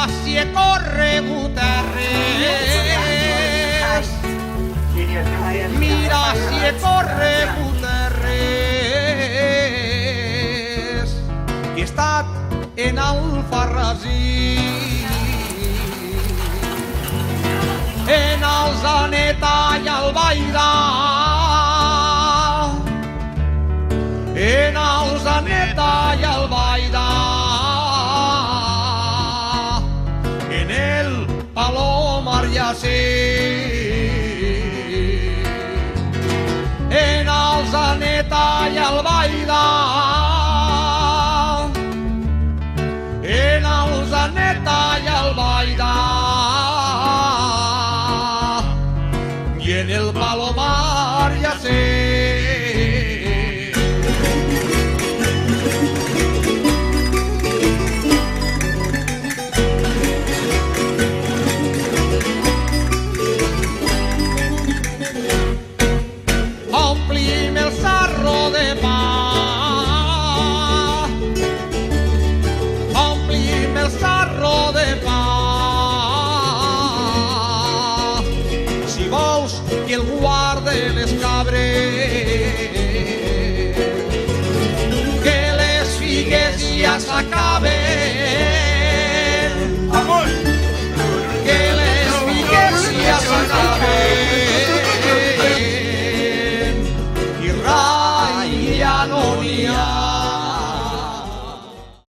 si he corregut res, mira si he corregut res, que he estat en Alfarrasí, en Alzaneta i Albaida, en Alzaneta i Albaida, en el Palomar ja sé, en Alzaneta i Albaida, en Alzaneta i Albaida, i en el Palomar ja sé. Omplim el sarro de pa, omplim el sarro de pa. Si vols que el guarde les cabres, que les figues ja s'acaben,